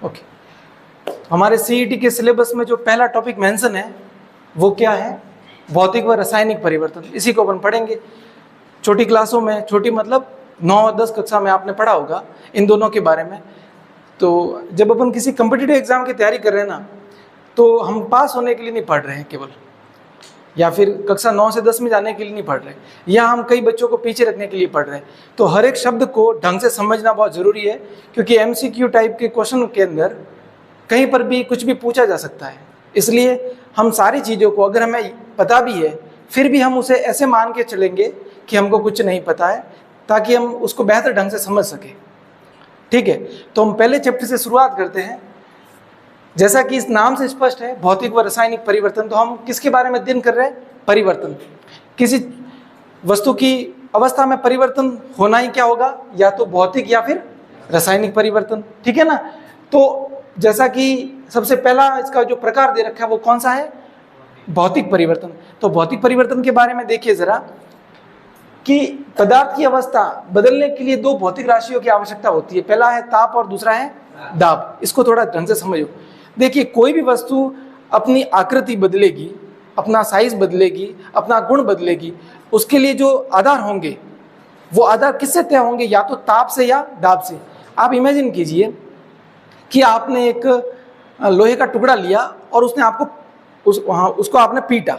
Okay, हमारे CET के syllabus में जो पहला टॉपिक मेंशन है वो क्या है? भौतिक व रासायनिक परिवर्तन। इसी को अपन पढ़ेंगे छोटी क्लासों में, छोटी मतलब 9 और 10 कक्षा में आपने पढ़ा होगा इन दोनों के बारे में। तो जब अपन किसी कॉम्पिटिटिव एग्जाम की तैयारी कर रहे हैं ना, तो हम पास होने के लिए नहीं पढ़ रहे हैं केवल, या फिर कक्षा 9 से 10 में जाने के लिए नहीं पढ़ रहे, या हम कई बच्चों को पीछे रखने के लिए पढ़ रहे हैं। तो हर एक शब्द को ढंग से समझना बहुत ज़रूरी है, क्योंकि एमसीक्यू टाइप के क्वेश्चन के अंदर कहीं पर भी कुछ भी पूछा जा सकता है। इसलिए हम सारी चीज़ों को, अगर हमें पता भी है फिर भी हम उसे ऐसे मान के चलेंगे कि हमको कुछ नहीं पता है, ताकि हम उसको बेहतर ढंग से समझ सकें। ठीक है, तो हम पहले चैप्टर से शुरुआत करते हैं। जैसा कि इस नाम से स्पष्ट है, भौतिक व रासायनिक परिवर्तन, तो हम किसके बारे में अध्ययन कर रहे हैं? परिवर्तन। किसी वस्तु की अवस्था में परिवर्तन होना ही क्या होगा? या तो भौतिक या फिर रासायनिक परिवर्तन। ठीक है ना? तो जैसा कि सबसे पहला इसका जो प्रकार दे रखा है वो कौन सा है? भौतिक परिवर्तन। तो भौतिक परिवर्तन के बारे में देखिए जरा, कि पदार्थ की अवस्था बदलने के लिए दो भौतिक राशियों की आवश्यकता होती है। पहला है ताप और दूसरा है दाब। इसको थोड़ा ढंग से समझो। देखिए, कोई भी वस्तु अपनी आकृति बदलेगी, अपना साइज बदलेगी, अपना गुण बदलेगी, उसके लिए जो आधार होंगे वो आधार किससे तय होंगे? या तो ताप से या दाब से। आप इमेजिन कीजिए कि आपने एक लोहे का टुकड़ा लिया और उसने आपको उसको आपने पीटा,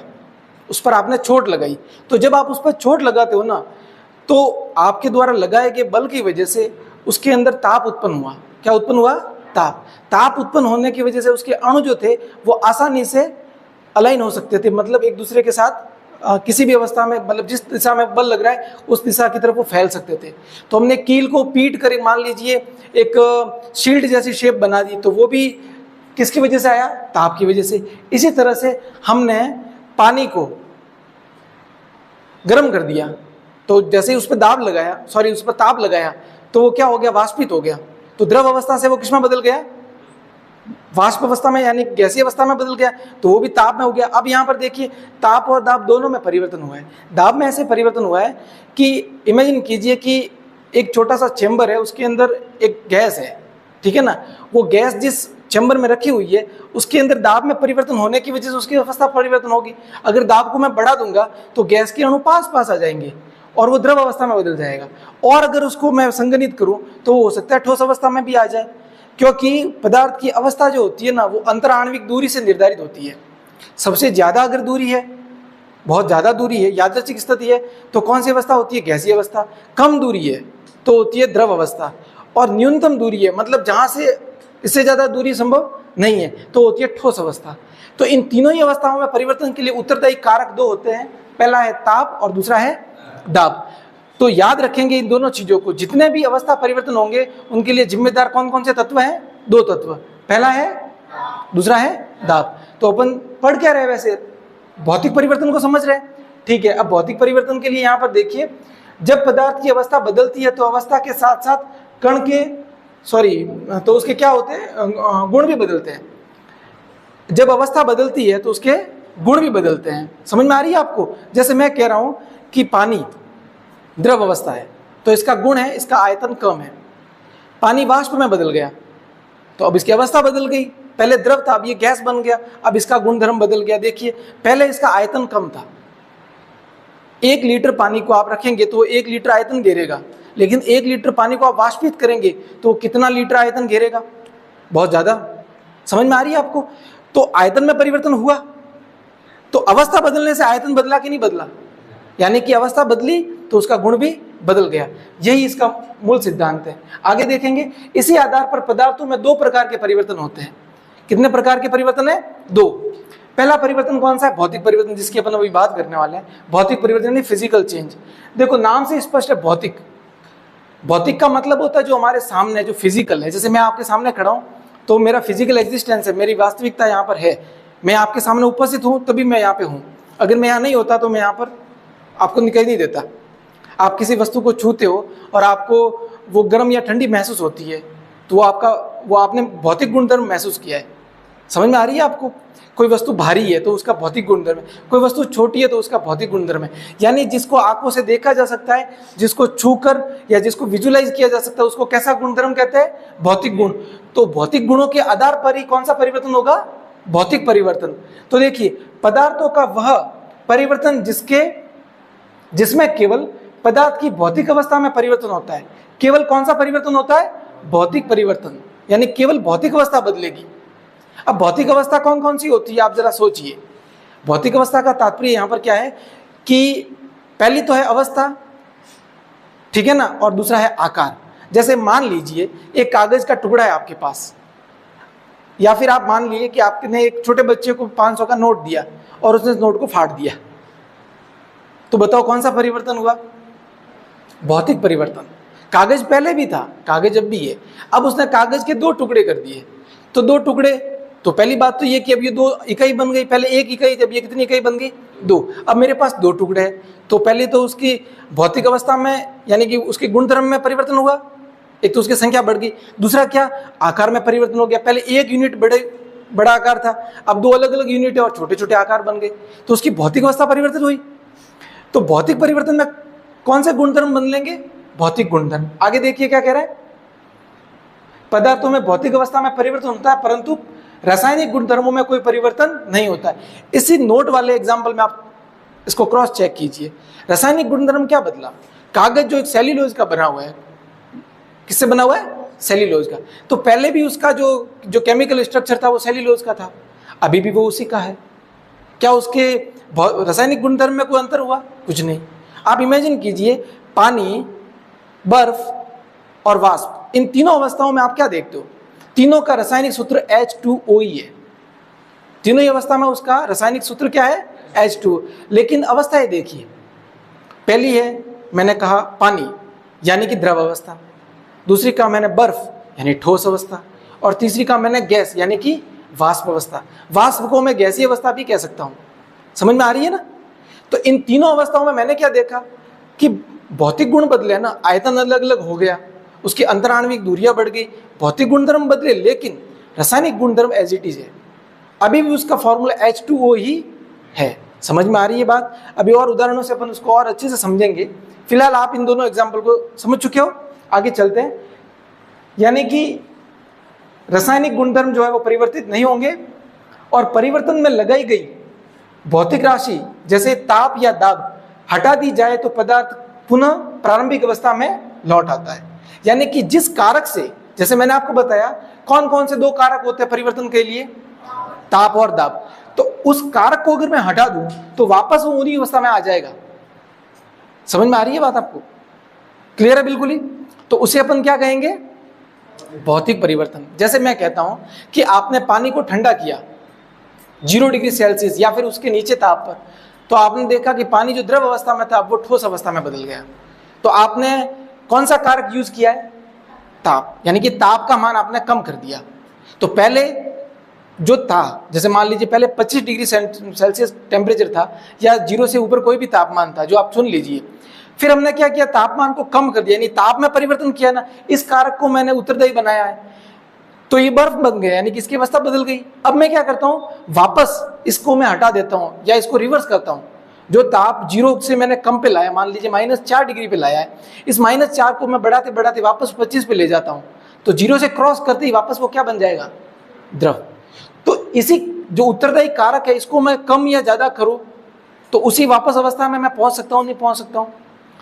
उस पर आपने चोट लगाई। तो जब आप उस पर चोट लगाते हो ना, तो आपके द्वारा लगाए गए बल की वजह से उसके अंदर ताप उत्पन्न हुआ। क्या उत्पन्न हुआ? ताप उत्पन्न होने की वजह से उसके अणु जो थे वो आसानी से अलाइन हो सकते थे, मतलब एक दूसरे के साथ किसी भी अवस्था में, मतलब जिस दिशा में बल लग रहा है उस दिशा की तरफ वो फैल सकते थे। तो हमने कील को पीट कर मान लीजिए एक शील्ड जैसी शेप बना दी, तो वो भी किसकी वजह से आया? ताप की वजह से। इसी तरह से हमने पानी को गर्म कर दिया, तो जैसे ही उस पर ताप लगाया तो वो क्या हो गया? वाष्पित हो गया। तो द्रव अवस्था से वो किसमें बदल गया? वाष्प अवस्था में, यानी गैसीय अवस्था में बदल गया। तो वो भी ताप में हो गया। अब यहाँ पर देखिए, ताप और दाब दोनों में परिवर्तन हुआ है। दाब में ऐसे परिवर्तन हुआ है कि इमेजिन कीजिए कि एक छोटा सा चेंबर है, उसके अंदर एक गैस है। ठीक है ना? वो गैस जिस चेंबर में रखी हुई है उसके अंदर दाब में परिवर्तन होने की वजह से उसकी अवस्था परिवर्तन होगी। अगर दाब को मैं बढ़ा दूंगा तो गैस के अणु पास आ जाएंगे और वो द्रव अवस्था में बदल जाएगा। और अगर उसको मैं संघनित करूं तो वो हो सकता है ठोस अवस्था में भी आ जाए, क्योंकि पदार्थ की अवस्था जो होती है ना, वो अंतराण्विक दूरी से निर्धारित होती है। सबसे ज्यादा अगर दूरी है, बहुत ज्यादा दूरी है, यादृच्छिक स्थिति है, तो कौन सी अवस्था होती है? गैसीय अवस्था। कम दूरी है तो होती है द्रव अवस्था। और न्यूनतम दूरी है, मतलब जहां से इससे ज्यादा दूरी संभव नहीं है, तो होती है ठोस अवस्था। तो इन तीनों ही अवस्थाओं में परिवर्तन के लिए उत्तरदायी कारक दो होते हैं। पहला है ताप और दूसरा है दाब। तो याद रखेंगे इन दोनों चीजों को। जितने भी अवस्था परिवर्तन होंगे उनके लिए जिम्मेदार कौन कौन से तत्व हैं? दो तत्व। पहला है, दूसरा है दाब। तो अपन पढ़ क्या रहे? वैसे भौतिक परिवर्तन को समझ रहे हैं। ठीक है, अब भौतिक परिवर्तन के लिए यहाँ पर देखिए, जब पदार्थ की अवस्था बदलती है तो अवस्था के साथ साथ कण के तो उसके क्या होते हैं? गुण भी बदलते हैं। जब अवस्था बदलती है तो उसके गुण भी बदलते हैं। समझ में आ रही है आपको? जैसे मैं कह रहा हूं कि पानी द्रव अवस्था है, तो इसका गुण है, इसका आयतन कम है। पानी वाष्प में बदल गया तो अब इसकी अवस्था बदल गई। पहले द्रव था, अब ये गैस बन गया, अब इसका गुणधर्म बदल गया। देखिए, पहले इसका आयतन कम था। 1 लीटर पानी को आप रखेंगे तो 1 लीटर आयतन घेरेगा, लेकिन 1 लीटर पानी को आप वाष्पित करेंगे तो कितना लीटर आयतन घेरेगा? बहुत ज्यादा। समझ में आ रही है आपको? तो आयतन में परिवर्तन हुआ, तो अवस्था बदलने से आयतन बदला कि नहीं बदला? यानी कि अवस्था बदली तो उसका गुण भी बदल गया। यही इसका मूल सिद्धांत है। आगे देखेंगे, इसी आधार पर पदार्थों में 2 प्रकार के परिवर्तन होते हैं। कितने प्रकार के परिवर्तन है? 2। पहला परिवर्तन कौन सा है? भौतिक परिवर्तन, जिसकी अपन अभी बात करने वाले हैं। भौतिक परिवर्तन यानी फिजिकल चेंज। देखो, नाम से स्पष्ट है, भौतिक। भौतिक का मतलब होता है जो हमारे सामने, जो फिजिकल है। जैसे मैं आपके सामने खड़ा हूं तो मेरा फिजिकल एग्जिस्टेंस है, मेरी वास्तविकता यहाँ पर है। मैं आपके सामने उपस्थित हूं तभी मैं यहाँ पे हूं। अगर मैं यहाँ नहीं होता तो मैं यहाँ पर आपको दिखाई नहीं देता। आप किसी वस्तु को छूते हो और आपको वो गर्म या ठंडी महसूस होती है, तो वो आपने भौतिक गुणधर्म महसूस किया है। समझ में आ रही है आपको? कोई वस्तु भारी है तो उसका भौतिक गुणधर्म है, कोई वस्तु छोटी है तो उसका भौतिक गुणधर्म है। यानी जिसको आंखों से देखा जा सकता है, जिसको छूकर या जिसको विजुलाइज किया जा सकता है, उसको कैसा गुणधर्म कहते हैं? भौतिक गुण। तो भौतिक गुणों के आधार पर ही कौन सा परिवर्तन होगा? भौतिक परिवर्तन। तो देखिए, पदार्थों का वह परिवर्तन जिसमें केवल पदार्थ की भौतिक अवस्था में परिवर्तन होता है। केवल कौन सा परिवर्तन होता है? भौतिक परिवर्तन, यानी केवल भौतिक अवस्था बदलेगी। अब भौतिक अवस्था कौन कौन सी होती है, आप जरा सोचिए। भौतिक अवस्था का तात्पर्य यहां पर क्या है कि पहली तो है अवस्था, ठीक है ना, और दूसरा है आकार। जैसे मान लीजिए एक कागज का टुकड़ा है आपके पास, या फिर आप मान लीजिए कि आपने एक छोटे बच्चे को 500 का नोट दिया और उसने नोट को फाड़ दिया, तो बताओ कौन सा परिवर्तन हुआ? भौतिक परिवर्तन। कागज पहले भी था, कागज अब भी है, अब उसने कागज के 2 टुकड़े कर दिए। तो 2 टुकड़े, तो पहली बात तो ये कि अब ये 2 इकाई बन गई, पहले 1 इकाई, जब ये कितनी इकाई बन गई? 2। अब मेरे पास 2 टुकड़े हैं, तो पहले तो उसकी भौतिक अवस्था में यानी कि उसके गुणधर्म में परिवर्तन हुआ, एक तो उसकी संख्या बढ़ गई, दूसरा क्या? आकार में परिवर्तन हो गया। पहले 1 यूनिट बड़ा आकार था, अब 2 अलग अलग यूनिट है और छोटे छोटे आकार बन गए, तो उसकी भौतिक अवस्था परिवर्तन हुई। तो भौतिक परिवर्तन में कौन से गुणधर्म बदलेंगे? भौतिक गुणधर्म। आगे देखिए क्या कह रहा है, पदार्थों में भौतिक अवस्था में परिवर्तन होता है परंतु रासायनिक गुणधर्मों में कोई परिवर्तन नहीं होता है। इसी नोट वाले एग्जाम्पल में आप इसको क्रॉस चेक कीजिए। रासायनिक गुणधर्म क्या बदला? कागज जो एक सेल्यूलोज का बना हुआ है, किससे बना हुआ है? सेल्यूलोज का। तो पहले भी उसका जो केमिकल स्ट्रक्चर था वो सेल्यूलोज का था, अभी भी वो उसी का है। क्या उसके रासायनिक गुणधर्म में कोई अंतर हुआ? कुछ नहीं। आप इमेजिन कीजिए, पानी, बर्फ और वाष्प, इन तीनों अवस्थाओं में आप क्या देखते हो? तीनों का रासायनिक सूत्र H2O ही है। तीनों ही अवस्था में उसका रासायनिक सूत्र क्या है? H2O। लेकिन अवस्थाएं देखिए, पहली है मैंने कहा पानी यानी कि द्रव अवस्था, दूसरी का मैंने बर्फ यानी ठोस अवस्था, और तीसरी का मैंने गैस यानी कि वाष्प अवस्था। वाष्प को मैं गैसीय अवस्था भी कह सकता हूं। समझ में आ रही है ना? तो इन तीनों अवस्थाओं में मैंने क्या देखा कि भौतिक गुण बदले ना, आयतन अलग अलग हो गया, उसकी अंतराण्विक दूरियां बढ़ गई, भौतिक गुणधर्म बदले, लेकिन रासायनिक गुणधर्म एज इट इज है। अभी भी उसका फॉर्मूला H2O ही है। समझ में आ रही है बात? अभी और उदाहरणों से अपन उसको और अच्छे से समझेंगे। फिलहाल आप इन दोनों एग्जाम्पल को समझ चुके हो, आगे चलते हैं। यानी कि रासायनिक गुणधर्म जो है वो परिवर्तित नहीं होंगे, और परिवर्तन में लगाई गई भौतिक राशि जैसे ताप या दाब हटा दी जाए तो पदार्थ पुनः प्रारंभिक अवस्था में लौट आता है। यानी कि जिस कारक से, जैसे मैंने आपको बताया कौन कौन से 2 कारक होते हैं परिवर्तन के लिए? ताप और दाब। तो उस कारक को अगर मैं हटा दूं तो वापस वो उन्हीं अवस्था में आ जाएगा। समझ में आ रही है बात आपको? क्लियर है बिल्कुल ही? तो उसे अपन क्या कहेंगे? भौतिक परिवर्तन। जैसे मैं कहता हूं कि आपने पानी को ठंडा किया 0 डिग्री सेल्सियस या फिर उसके नीचे ताप पर, तो आपने देखा कि पानी जो द्रव अवस्था में था वो ठोस अवस्था में बदल गया। तो आपने कौन सा कारक यूज किया है? ताप, यानी कि ताप का मान आपने कम कर दिया। तो पहले जो था, जैसे मान लीजिए पहले 25 डिग्री सेल्सियस टेम्परेचर था, या 0 से ऊपर कोई भी तापमान था जो आप चुन लीजिए, फिर हमने क्या किया? तापमान को कम कर दिया, यानी ताप में परिवर्तन किया ना, इस कारक को मैंने उत्तरदायी बनाया है, तो ये बर्फ बन गया, यानी कि इसकी अवस्था बदल गई। अब मैं क्या करता हूँ? वापस इसको मैं हटा देता हूँ या इसको रिवर्स करता हूँ। जो ताप 0 से मैंने कम पे लाया, मान लीजिए -4 डिग्री पे लाया है, इस -4 को मैं बढ़ाते बढ़ाते वापस 25 पे ले जाता हूँ, तो 0 से क्रॉस करते ही वापस वो क्या बन जाएगा? द्रव। तो इसी जो उत्तरदायी कारक है, इसको मैं कम या ज्यादा करूं तो उसी वापस अवस्था में मैं पहुंच सकता हूं, नहीं पहुंच सकता हूं?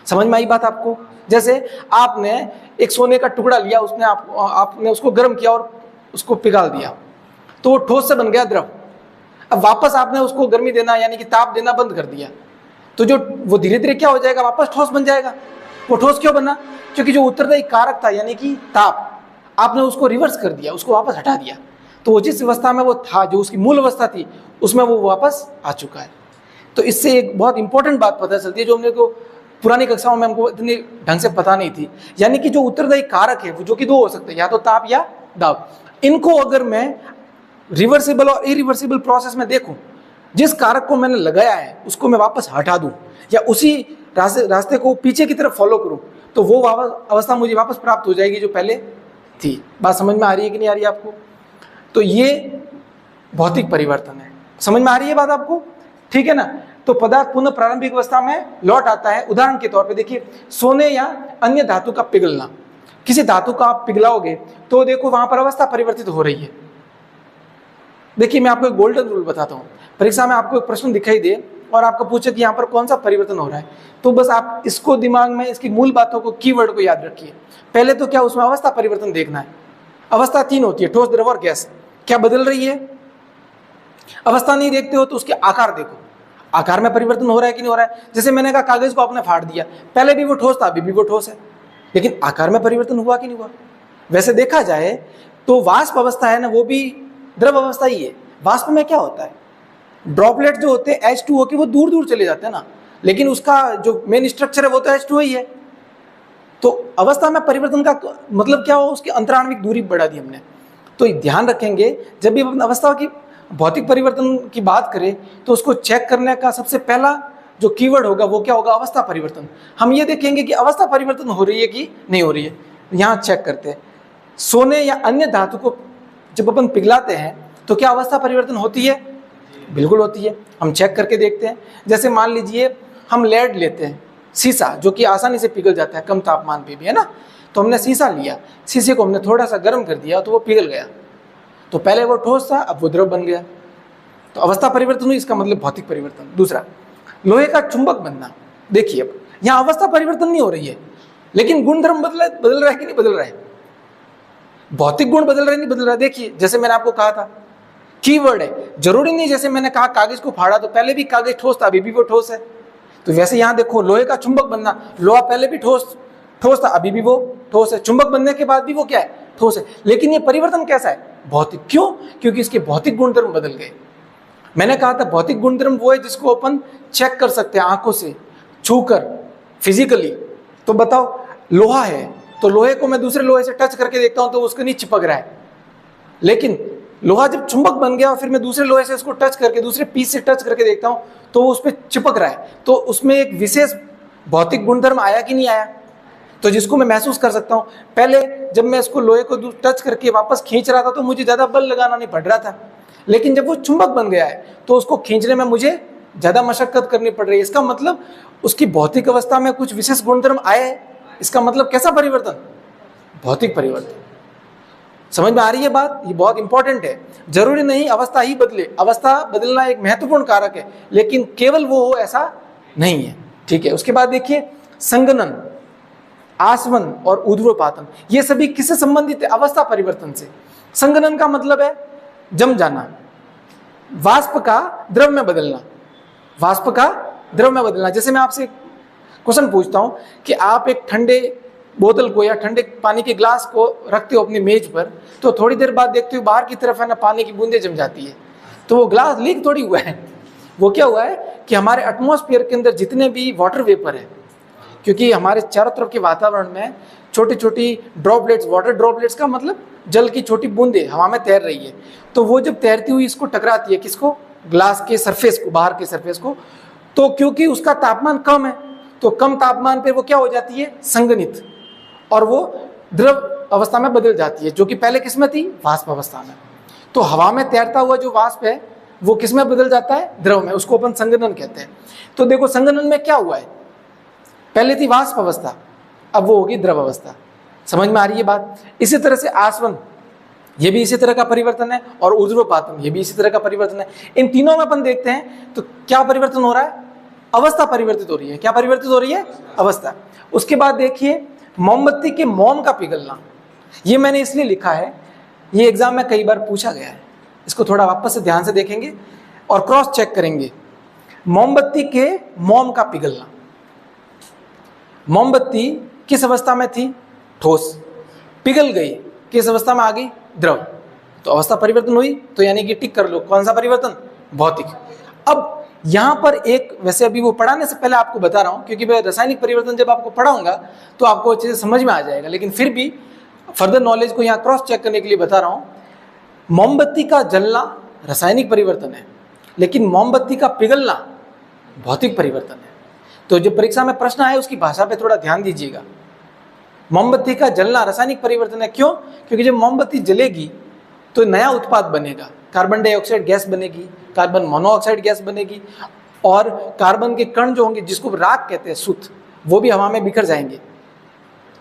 समझ में आई बात आपको? जैसे आपने एक सोने का टुकड़ा लिया, उसने आपने उसको गर्म किया और उसको पिघाल दिया, तो वो ठोस से बन गया द्रव। अब वापस आपने उसको गर्मी देना यानी कि ताप देना बंद कर दिया, तो जो वो धीरे धीरे क्या हो जाएगा? वापस ठोस बन जाएगा। वो ठोस क्यों बना? क्योंकि जो उत्तरदायी कारक था यानी कि ताप, आपने उसको रिवर्स कर दिया, उसको वापस हटा दिया, तो वो जिस अवस्था में वो था, जो उसकी मूल अवस्था थी, उसमें वो वापस आ चुका है। तो इससे एक बहुत इंपॉर्टेंट बात पता चलती है जो हमने को पुरानी कक्षाओं में हमको इतनी ढंग से पता नहीं थी। यानी कि जो उत्तरदायी कारक है वो जो कि 2 हो सकते हैं, या तो ताप या दाब। इनको अगर मैं रिवर्सिबल और इरिवर्सिबल प्रोसेस में देखूं, जिस कारक को मैंने लगाया है उसको मैं वापस हटा दूं या उसी रास्ते को पीछे की तरफ फॉलो करूं, तो वो अवस्था मुझे वापस प्राप्त हो जाएगी जो पहले थी। बात समझ में आ रही है कि नहीं आ रही है आपको? तो ये भौतिक परिवर्तन है। समझ में आ रही है बात आपको? ठीक है ना। तो पदार्थ पुनः प्रारंभिक अवस्था में लौट आता है। उदाहरण के तौर पे देखिए, सोने या अन्य धातु का पिघलना। किसी धातु का आप पिघलाओगे तो देखो वहां पर अवस्था परिवर्तित हो रही है। देखिए मैं आपको एक गोल्डन रूल बताता हूँ। परीक्षा में आपको एक प्रश्न दिखाई दे और आपको पूछे कि यहाँ पर कौन सा परिवर्तन हो रहा है, तो बस आप इसको दिमाग में, इसकी मूल बातों को, कीवर्ड को याद रखिए। पहले तो क्या उसमें अवस्था परिवर्तन देखना है। अवस्था 3 होती है, ठोस, द्रव और गैस। क्या बदल रही है? अवस्था नहीं देखते हो तो उसके आकार देखो, आकार में परिवर्तन हो रहा है कि नहीं हो रहा है। जैसे मैंने कहा कागज को आपने फाड़ दिया, पहले भी वो ठोस था, अभी भी वो ठोस है, लेकिन आकार में परिवर्तन हुआ कि नहीं हुआ? वैसे देखा जाए तो वाष्प अवस्था है ना, वो भी द्रव अवस्था ही है। वाष्प में क्या होता है, ड्रॉपलेट जो होते हैं H2O के, वो दूर दूर चले जाते हैं ना, लेकिन उसका जो मेन स्ट्रक्चर है वो तो H2O ही है। तो अवस्था में परिवर्तन का मतलब क्या हो, उसकी अंतराण्विक दूरी बढ़ा दी हमने। तो ध्यान रखेंगे जब भी अपन अवस्था की भौतिक परिवर्तन की बात करें तो उसको चेक करने का सबसे पहला जो कीवर्ड होगा वो क्या होगा, अवस्था परिवर्तन। हम ये देखेंगे कि अवस्था परिवर्तन हो रही है कि नहीं हो रही है। यहाँ चेक करते हैं, सोने या अन्य धातु को जब अपन पिघलाते हैं तो क्या अवस्था परिवर्तन होती है? बिल्कुल होती है। हम चेक करके देखते हैं। जैसे मान लीजिए हम लेड लेते हैं, शीशा, जो कि आसानी से पिघल जाता है कम तापमान पे भी, है ना। तो हमने शीशा लिया, शीशे को हमने थोड़ा सा गर्म कर दिया तो वो पिघल गया। तो पहले वो ठोस था, अब वो द्रव बन गया। तो अवस्था परिवर्तन हुई, इसका मतलब भौतिक परिवर्तन। दूसरा, लोहे का चुंबक बनना। देखिए अब यहाँ अवस्था परिवर्तन नहीं हो रही है, लेकिन गुणधर्म बदल रहा है कि नहीं बदल रहा है? भौतिक गुण बदल रहे नहीं बदल रहा है? देखिए जैसे मैंने आपको कहा था, कीवर्ड है, जरूरी नहीं जैसे मैंने कहा कागज को फाड़ा तो पहले भी कागज ठोस था, अभी भी वो ठोस है। तो वैसे यहाँ देखो, लोहे का चुंबक बनना, लोहा पहले भी ठोस था, अभी भी वो ठोस है। चुंबक बनने के बाद भी वो क्या है, ठोस है। लेकिन ये परिवर्तन कैसा है, भौतिक। क्यों? क्योंकि इसके भौतिक गुणधर्म बदल गए। मैंने कहा था भौतिक गुणधर्म वो है जिसको अपन चेक कर सकते हैं आंखों से, छूकर, फिजिकली। तो बताओ, लोहा है तो लोहे को मैं दूसरे लोहे से टच करके देखता हूं तो उसके नहीं चिपक रहा है। लेकिन लोहा जब चुंबक बन गया और फिर मैं दूसरे लोहे से उसको टच करके, दूसरे पीस से टच करके देखता हूं तो वो उस पर चिपक रहा है। तो उसमें एक विशेष भौतिक गुणधर्म आया कि नहीं आया? तो जिसको मैं महसूस कर सकता हूं। पहले जब मैं इसको लोहे को टच करके वापस खींच रहा था तो मुझे ज्यादा बल लगाना नहीं पड़ रहा था, लेकिन जब वो चुंबक बन गया है तो उसको खींचने में मुझे ज्यादा मशक्कत करनी पड़ रही है। इसका मतलब उसकी भौतिक अवस्था में कुछ विशेष गुणधर्म आए हैं। इसका मतलब कैसा परिवर्तन, भौतिक परिवर्तन। समझ में आ रही है बात? ये बहुत इंपॉर्टेंट है। जरूरी नहीं अवस्था ही बदले, अवस्था बदलना एक महत्वपूर्ण कारक है, लेकिन केवल वो हो ऐसा नहीं है। ठीक है। उसके बाद देखिए, संघनन, आसवन और ऊर्ध्वपातन, ये सभी किससे संबंधित है? अवस्था परिवर्तन से। संघनन का मतलब है जम जाना, वाष्प का द्रव में बदलना, वाष्प का द्रव में बदलना। जैसे मैं आपसे क्वेश्चन पूछता हूं कि आप एक ठंडे बोतल को या ठंडे पानी के ग्लास को रखते हो अपनी मेज पर, तो थोड़ी देर बाद देखते हो बाहर की तरफ है ना पानी की बूंदें जम जाती है। तो वो ग्लास लीक थोड़ी हुआ है, वो क्या हुआ है कि हमारे एटमॉस्फेयर के अंदर जितने भी वाटर वेपर है, क्योंकि हमारे चारों तरफ के वातावरण में छोटी छोटी ड्रॉपलेट्स, वाटर ड्रॉपलेट्स का मतलब जल की छोटी बूंदें हवा में तैर रही है, तो वो जब तैरती हुई इसको टकराती है, किसको? ग्लास के सरफेस को, बाहर के सरफेस को। तो क्योंकि उसका तापमान कम है तो कम तापमान पे वो क्या हो जाती है? संघनित, और वो द्रव अवस्था में बदल जाती है, जो कि पहले किस में थी? वाष्प अवस्था में। तो हवा में तैरता हुआ जो वाष्प है वो किस में बदल जाता है? द्रव में। उसको अपन संघनन कहते हैं। तो देखो संघनन में क्या हुआ है, पहले थी वाष्प अवस्था, अब वो होगी द्रव अवस्था। समझ में आ रही है बात? इसी तरह से आसवन, ये भी इसी तरह का परिवर्तन है, और ऊर्ध्वपातन, ये भी इसी तरह का परिवर्तन है। इन तीनों में अपन देखते हैं तो क्या परिवर्तन हो रहा है? अवस्था परिवर्तित हो रही है। क्या परिवर्तित हो रही है? अवस्था। उसके बाद देखिए, मोमबत्ती के मोम का पिघलना, ये मैंने इसलिए लिखा है, ये एग्जाम में कई बार पूछा गया है। इसको थोड़ा वापस से ध्यान से देखेंगे और क्रॉस चेक करेंगे। मोमबत्ती के मोम का पिघलना, मोमबत्ती किस अवस्था में थी? ठोस, पिघल गई, किस अवस्था में आ गई? द्रव। तो अवस्था परिवर्तन हुई, तो यानी कि टिक कर लो, कौन सा परिवर्तन? भौतिक। अब यहां पर एक, वैसे अभी वो पढ़ाने से पहले आपको बता रहा हूं, क्योंकि मैं रासायनिक परिवर्तन जब आपको पढ़ाऊंगा तो आपको अच्छे से समझ में आ जाएगा, लेकिन फिर भी फर्दर नॉलेज को यहाँ क्रॉस चेक करने के लिए बता रहा हूं। मोमबत्ती का जलना रासायनिक परिवर्तन है, लेकिन मोमबत्ती का पिघलना भौतिक परिवर्तन है। तो जो परीक्षा में प्रश्न आए उसकी भाषा पे थोड़ा ध्यान दीजिएगा। मोमबत्ती का जलना रासायनिक परिवर्तन है। क्यों? क्योंकि जब मोमबत्ती जलेगी तो नया उत्पाद बनेगा, कार्बन डाइऑक्साइड गैस बनेगी, कार्बन मोनोऑक्साइड गैस बनेगी, और कार्बन के कण जो होंगे जिसको राख कहते हैं, सुत, वो भी हवा में बिखर जाएंगे।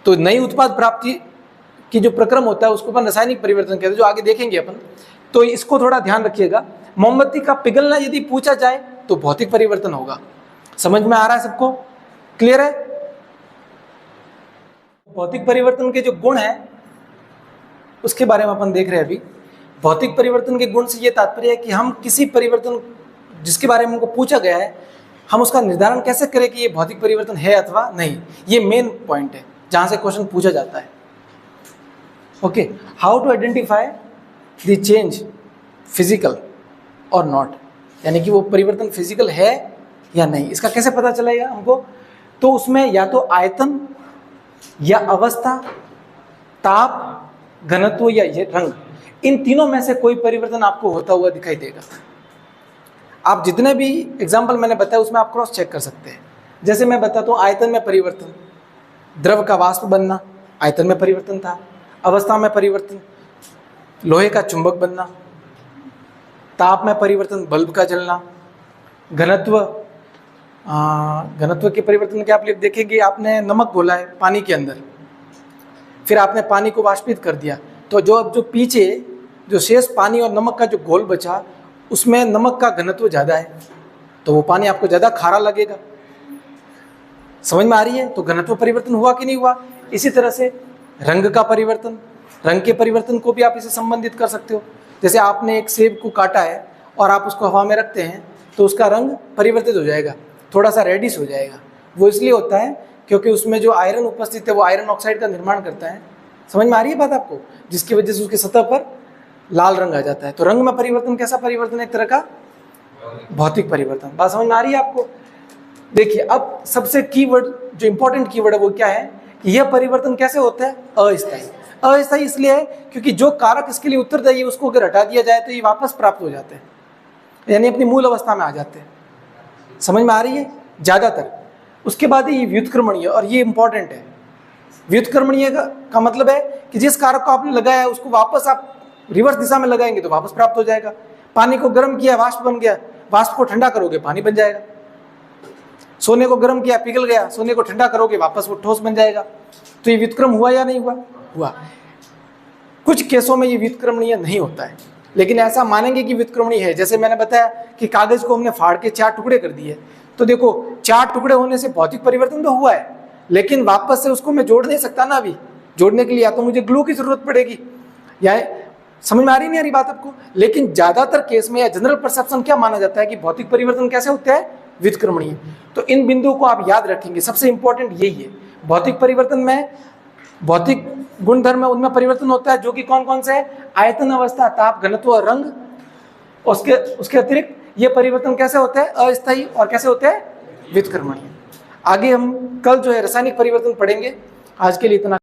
तो नई उत्पाद प्राप्ति की जो प्रक्रम होता है उसको अपन रासायनिक परिवर्तन कहते हैं, जो आगे देखेंगे अपन। तो इसको थोड़ा ध्यान रखिएगा। मोमबत्ती का पिघलना यदि पूछा जाए तो भौतिक परिवर्तन होगा। समझ में आ रहा है सबको? क्लियर है? भौतिक परिवर्तन के जो गुण हैं उसके बारे में अपन देख रहे हैं अभी। भौतिक परिवर्तन के गुण से ये तात्पर्य है कि हम किसी परिवर्तन जिसके बारे में हमको पूछा गया है, हम उसका निर्धारण कैसे करें कि ये भौतिक परिवर्तन है अथवा नहीं। ये मेन पॉइंट है जहां से क्वेश्चन पूछा जाता है। Okay, how to identify the change physical और नॉट, यानी कि वो परिवर्तन फिजिकल है या नहीं, इसका कैसे पता चलेगा हमको? तो उसमें या तो आयतन या अवस्था, ताप, घनत्व या ये रंग, इन तीनों में से कोई परिवर्तन आपको होता हुआ दिखाई देगा। आप जितने भी एग्जाम्पल मैंने बताया उसमें आप क्रॉस चेक कर सकते हैं। जैसे मैं बताता हूँ, आयतन में परिवर्तन, द्रव का वाष्प बनना आयतन में परिवर्तन था। अवस्था में परिवर्तन, लोहे का चुंबक बनना। ताप में परिवर्तन, बल्ब का जलना। घनत्व, घनत्व के परिवर्तन के आप देखेंगे, आपने नमक घोला है पानी के अंदर, फिर आपने पानी को वाष्पित कर दिया, तो जो पीछे जो शेष पानी और नमक का जो घोल बचा उसमें नमक का घनत्व ज़्यादा है, तो वो पानी आपको ज़्यादा खारा लगेगा। समझ में आ रही है? तो घनत्व परिवर्तन हुआ कि नहीं हुआ? इसी तरह से रंग का परिवर्तन, रंग के परिवर्तन को भी आप इसे संबंधित कर सकते हो। जैसे आपने एक सेब को काटा है और आप उसको हवा में रखते हैं तो उसका रंग परिवर्तित हो जाएगा, थोड़ा सा रेडिश हो जाएगा। वो इसलिए होता है क्योंकि उसमें जो आयरन उपस्थित है वो आयरन ऑक्साइड का निर्माण करता है। समझ में आ रही है बात आपको? जिसकी वजह से उसकी सतह पर लाल रंग आ जाता है। तो रंग में परिवर्तन कैसा परिवर्तन है? एक तरह का भौतिक परिवर्तन। बात समझ में आ रही है आपको? देखिए, अब सबसे कीवर्ड जो इंपॉर्टेंट कीवर्ड है वो क्या है कि यह परिवर्तन कैसे होता है? अस्थायी। अस्थायी इसलिए है क्योंकि जो कारक इसके लिए उत्तरदायी है उसको अगर हटा दिया जाए तो ये वापस प्राप्त हो जाते हैं, यानी अपनी मूल अवस्था में आ जाते हैं। समझ में आ रही है? ज्यादातर। उसके बाद ये व्युत्क्रमणीय, और ये इंपॉर्टेंट है। व्युत्क्रमणीय का मतलब है कि जिस कारक को आपने लगाया है उसको वापस आप रिवर्स दिशा में लगाएंगे तो वापस प्राप्त हो जाएगा। पानी को गर्म किया, वाष्प बन गया, वाष्प को ठंडा करोगे पानी बन जाएगा। सोने को गर्म किया, पिघल गया, सोने को ठंडा करोगे वापस वो ठोस बन जाएगा। तो ये व्युत्क्रम हुआ या नहीं हुआ? हुआ। कुछ केसों में ये व्युत्क्रमणीय नहीं होता है, लेकिन ऐसा मानेंगे कि व्युत्क्रमणीय है। जैसे मैंने बताया कि कागज को हमने फाड़ के 4 टुकड़े कर दिए, तो देखो 4 टुकड़े होने से भौतिक परिवर्तन तो हुआ है, लेकिन वापस से उसको मैं जोड़ नहीं सकता ना। अभी जोड़ने के लिए या तो मुझे ग्लू की जरूरत पड़ेगी, या समझ में आ रही नहीं आ रही बात आपको? लेकिन ज्यादातर केस में या जनरल परसेप्शन क्या माना जाता है कि भौतिक परिवर्तन कैसे होते हैं? व्युत्क्रमणीय। तो इन बिंदुओं को आप याद रखेंगे, सबसे इंपॉर्टेंट यही है। भौतिक परिवर्तन में भौतिक गुणधर्म उनमें परिवर्तन होता है जो कि कौन कौन से है? आयतन, अवस्था, ताप, घनत्व और रंग। उसके अतिरिक्त ये परिवर्तन कैसे होते हैं? अस्थायी। और कैसे होते हैं? व्युत्क्रमणीय। आगे हम कल जो है रासायनिक परिवर्तन पढ़ेंगे। आज के लिए इतना।